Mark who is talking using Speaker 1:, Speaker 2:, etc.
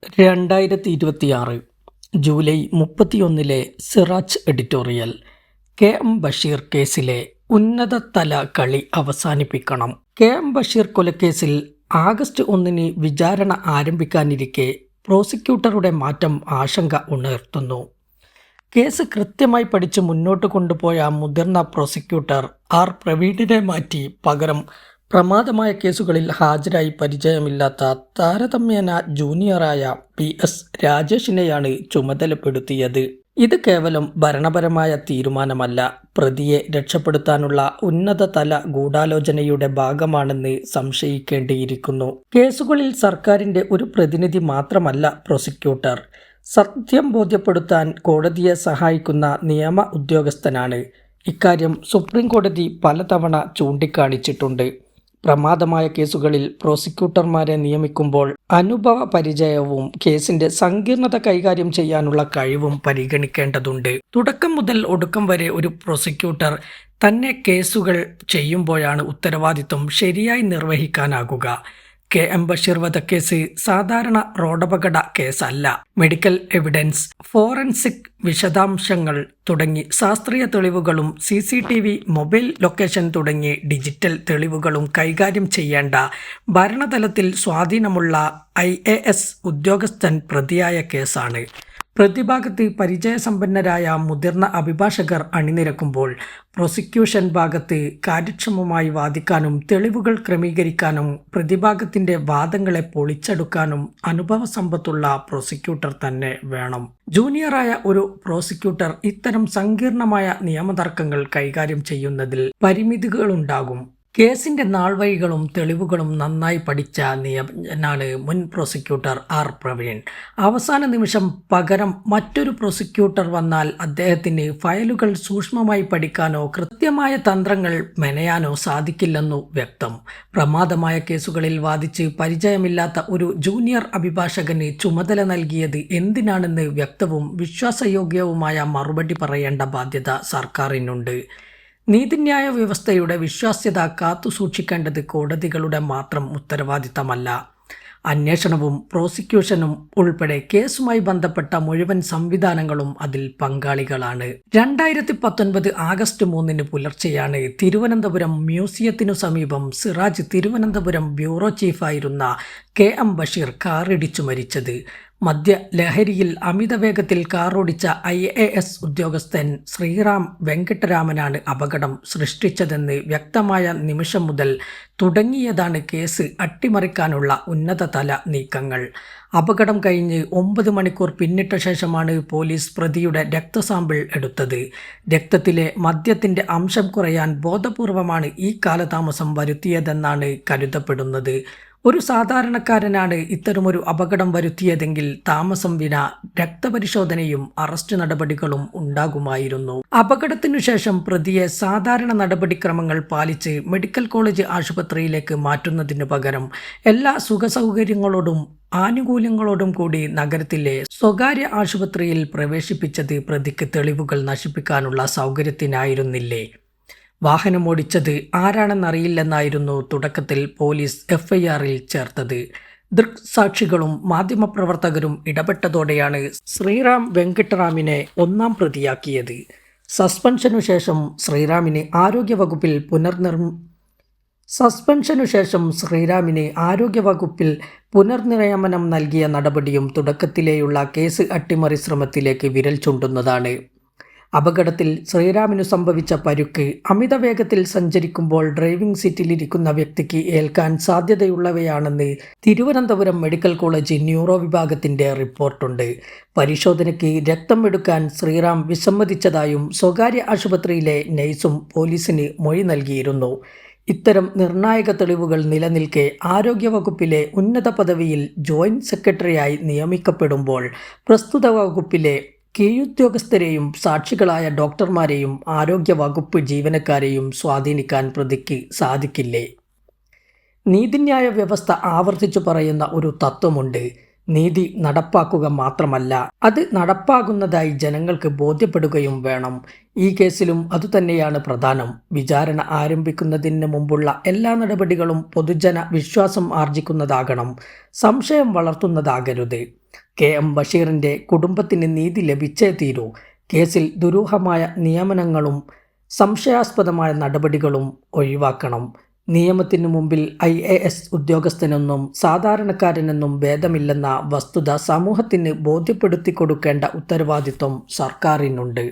Speaker 1: 2026 July 31 Siraj editorial. K M. Basheer കേസിലെ ഉന്നതതല കളി അവസാനിപ്പിക്കണം. കെ.എം. ബഷീർ കൊലക്കേസിൽ ആഗസ്റ്റ് 1 വിചാരണ ആരംഭിക്കാനിരിക്കെ പ്രോസിക്യൂട്ടറുടെ മാറ്റം ആശങ്ക ഉണർത്തുന്നു. കേസ് കൃത്യമായി പഠിച്ച് മുന്നോട്ട് കൊണ്ടുപോയ മുതിർന്ന പ്രോസിക്യൂട്ടർ ആർ. പ്രവീണിനെ മാറ്റി പകരം പ്രമാദമായ കേസുകളിൽ ഹാജരായി പരിചയമില്ലാത്ത താരതമ്യേന ജൂനിയറായ പി.എസ്. രാജേഷിനെയാണ് ചുമതലപ്പെടുത്തിയത്. ഇത് കേവലം ഭരണപരമായ തീരുമാനമല്ല, പ്രതിയെ രക്ഷപ്പെടുത്താനുള്ള ഉന്നതതല ഗൂഢാലോചനയുടെ ഭാഗമാണെന്ന് സംശയിക്കേണ്ടിയിരിക്കുന്നു. കേസുകളിൽ സർക്കാരിൻ്റെ ഒരു പ്രതിനിധി മാത്രമല്ല പ്രോസിക്യൂട്ടർ, സത്യം ബോധ്യപ്പെടുത്താൻ കോടതിയെ സഹായിക്കുന്ന നിയമ ഉദ്യോഗസ്ഥനാണ്. ഇക്കാര്യം സുപ്രീം കോടതി പലതവണ ചൂണ്ടിക്കാണിച്ചിട്ടുണ്ട്. പ്രമാദമായ കേസുകളിൽ പ്രോസിക്യൂട്ടർമാരെ നിയമിക്കുമ്പോൾ അനുഭവ പരിചയവും കേസിന്റെ സങ്കീർണത കൈകാര്യം ചെയ്യാനുള്ള കഴിവും പരിഗണിക്കേണ്ടതുണ്ട്. തുടക്കം മുതൽ ഒടുക്കം വരെ ഒരു പ്രോസിക്യൂട്ടർ തന്നെ കേസുകൾ ചെയ്യുമ്പോഴാണ് ഉത്തരവാദിത്വം ശരിയായി നിർവഹിക്കാനാകുക. കെ.എം. ബഷീർ വധക്കേസ് സാധാരണ റോഡപകട കേസല്ല. മെഡിക്കൽ എവിഡൻസ്, ഫോറൻസിക് വിശദാംശങ്ങൾ തുടങ്ങി ശാസ്ത്രീയ തെളിവുകളും CCTV, മൊബൈൽ ലൊക്കേഷൻ തുടങ്ങി ഡിജിറ്റൽ തെളിവുകളും കൈകാര്യം ചെയ്യേണ്ട ഭരണതലത്തിൽ സ്വാധീനമുള്ള IAS ഉദ്യോഗസ്ഥൻ പ്രതിയായ കേസാണ്. പ്രതിഭാഗത്ത് പരിചയസമ്പന്നരായ മുതിർന്ന അഭിഭാഷകർ അണിനിരക്കുമ്പോൾ പ്രോസിക്യൂഷൻ ഭാഗത്ത് കാര്യക്ഷമമായി വാദിക്കാനും തെളിവുകൾ ക്രമീകരിക്കാനും പ്രതിഭാഗത്തിൻ്റെ വാദങ്ങളെ പൊളിച്ചെടുക്കാനും അനുഭവസമ്പത്തുള്ള പ്രോസിക്യൂട്ടർ തന്നെ വേണം. ജൂനിയറായ ഒരു പ്രോസിക്യൂട്ടർ ഇത്തരം സങ്കീർണമായ നിയമതർക്കങ്ങൾ കൈകാര്യം ചെയ്യുന്നതിൽ പരിമിതികളുണ്ടാകും. കേസിന്റെ നാൾവഴികളും തെളിവുകളും നന്നായി പഠിച്ച നിയമജ്ഞനാണ് മുൻ പ്രോസിക്യൂട്ടർ ആർ. പ്രവീൺ. അവസാന നിമിഷം പകരം മറ്റൊരു പ്രോസിക്യൂട്ടർ വന്നാൽ അദ്ദേഹത്തിന് ഫയലുകൾ സൂക്ഷ്മമായി പഠിക്കാനോ കൃത്യമായ തന്ത്രങ്ങൾ മെനയാനോ സാധിക്കില്ലെന്നു വ്യക്തം. പ്രമാദമായ കേസുകളിൽ വാദിച്ച് പരിചയമില്ലാത്ത ഒരു ജൂനിയർ അഭിഭാഷകന് ചുമതല നൽകിയത് എന്തിനാണെന്ന് വ്യക്തവും വിശ്വാസയോഗ്യവുമായ മറുപടി പറയേണ്ട ബാധ്യത സർക്കാരിനുണ്ട്. നീതിന്യായ വ്യവസ്ഥയുടെ വിശ്വാസ്യത കാത്തുസൂക്ഷിക്കേണ്ടത് കോടതികളുടെ മാത്രം ഉത്തരവാദിത്തമല്ല. അന്വേഷണവും പ്രോസിക്യൂഷനും ഉൾപ്പെടെ കേസുമായി ബന്ധപ്പെട്ട മുഴുവൻ സംവിധാനങ്ങളും അതിൽ പങ്കാളികളാണ്. 2019 ആഗസ്റ്റ് 3 പുലർച്ചെയാണ് തിരുവനന്തപുരം മ്യൂസിയത്തിനു സമീപം സിറാജ് തിരുവനന്തപുരം ബ്യൂറോ ചീഫായിരുന്ന കെ.എം. ബഷീർ കാറിടിച്ചു മരിച്ചത്. മദ്യലഹരിയിൽ അമിതവേഗത്തിൽ കാറോടിച്ച IAS ഉദ്യോഗസ്ഥൻ ശ്രീറാം വെങ്കിട്ടരാമനാണ് അപകടം സൃഷ്ടിച്ചതെന്ന് വ്യക്തമായ നിമിഷം മുതൽ തുടങ്ങിയതാണ് കേസ് അട്ടിമറിക്കാനുള്ള ഉന്നതതല നീക്കങ്ങൾ. അപകടം കഴിഞ്ഞ് 9 മണിക്കൂർ പിന്നിട്ട ശേഷമാണ് പോലീസ് പ്രതിയുടെ രക്തസാമ്പിൾ എടുത്തത്. രക്തത്തിലെ മദ്യത്തിൻ്റെ അംശം കുറയാൻ ബോധപൂർവമാണ് ഈ കാലതാമസം വരുത്തിയതെന്നാണ് കരുതപ്പെടുന്നത്. ഒരു സാധാരണക്കാരനാണ് ഇത്തരമൊരു അപകടം വരുത്തിയതെങ്കിൽ താമസം വിന രക്തപരിശോധനയും അറസ്റ്റ് നടപടികളും ഉണ്ടാകുമായിരുന്നു. അപകടത്തിനു ശേഷം പ്രതിയെ സാധാരണ നടപടിക്രമങ്ങൾ പാലിച്ച് മെഡിക്കൽ കോളേജ് ആശുപത്രിയിലേക്ക് മാറ്റുന്നതിനു പകരം എല്ലാ സുഖസൗകര്യങ്ങളോടും ആനുകൂല്യങ്ങളോടും കൂടി നഗരത്തിലെ സ്വകാര്യ ആശുപത്രിയിൽ പ്രവേശിപ്പിച്ചത് പ്രതിക്ക് തെളിവുകൾ നശിപ്പിക്കാനുള്ള സൗകര്യത്തിനായിരുന്നില്ലേ? വാഹനമോടിച്ചത് ആരാണെന്നറിയില്ലെന്നായിരുന്നു തുടക്കത്തിൽ പോലീസ് FIRൽ ചേർത്തത്. ദൃക്സാക്ഷികളും മാധ്യമപ്രവർത്തകരും ഇടപെട്ടതോടെയാണ് ശ്രീറാം വെങ്കിട്ടറാമിനെ ഒന്നാം പ്രതിയാക്കിയത്. സസ്പെൻഷനു ശേഷം ശ്രീറാമിന് ആരോഗ്യവകുപ്പിൽ പുനർനിയമനം നൽകിയ നടപടിയും തുടക്കത്തിലെയുള്ള കേസ് അട്ടിമറി ശ്രമത്തിലേക്ക് വിരൽ ചൂണ്ടുന്നതാണ്. അപകടത്തിൽ ശ്രീറാമിനു സംഭവിച്ച പരുക്ക് അമിതവേഗത്തിൽ സഞ്ചരിക്കുമ്പോൾ ഡ്രൈവിംഗ് സീറ്റിലിരിക്കുന്ന വ്യക്തിക്ക് ഏൽക്കാൻ സാധ്യതയുള്ളവയാണെന്ന് തിരുവനന്തപുരം മെഡിക്കൽ കോളേജ് ന്യൂറോ വിഭാഗത്തിൻ്റെ റിപ്പോർട്ടുണ്ട്. പരിശോധനയ്ക്ക് രക്തം എടുക്കാൻ ശ്രീറാം വിസമ്മതിച്ചതായും സ്വകാര്യ ആശുപത്രിയിലെ നഴ്സും പോലീസിന് മൊഴി നൽകിയിരുന്നു. ഇത്തരം നിർണായക തെളിവുകൾ നിലനിൽക്കെ ആരോഗ്യവകുപ്പിലെ ഉന്നത പദവിയിൽ ജോയിന്റ് സെക്രട്ടറിയായി നിയമിക്കപ്പെടുമ്പോൾ പ്രസ്തുത വകുപ്പിലെ കീഴുദ്യോഗസ്ഥരെയും സാക്ഷികളായ ഡോക്ടർമാരെയും ആരോഗ്യവകുപ്പ് ജീവനക്കാരെയും സ്വാധീനിക്കാൻ പ്രതിക്ക് സാധിക്കില്ലേ? നീതിന്യായ വ്യവസ്ഥ ആവർത്തിച്ചു പറയുന്ന ഒരു തത്വമുണ്ട്. നീതി നടപ്പാക്കുക മാത്രമല്ല, അത് നടപ്പാകുന്നതായി ജനങ്ങൾക്ക് ബോധ്യപ്പെടുകയും വേണം. ഈ കേസിലും അതുതന്നെയാണ് പ്രധാനം. വിചാരണ ആരംഭിക്കുന്നതിന് മുമ്പുള്ള എല്ലാ നടപടികളും പൊതുജന വിശ്വാസം ആർജിക്കുന്നതാകണം, സംശയം വളർത്തുന്നതാകരുത്. KM ബഷീറിൻ്റെ കുടുംബത്തിന് നീതി ലഭിച്ചേ തീരൂ. കേസിൽ ദുരൂഹമായ നിയമനങ്ങളും സംശയാസ്പദമായ നടപടികളും ഒഴിവാക്കണം. നിയമത്തിനു മുമ്പിൽ IAS ഉദ്യോഗസ്ഥനെന്നും സാധാരണക്കാരനെന്നും ഭേദമില്ലെന്ന വസ്തുത സമൂഹത്തിന് ബോധ്യപ്പെടുത്തിക്കൊടുക്കേണ്ട ഉത്തരവാദിത്വം സർക്കാരിനുണ്ട്.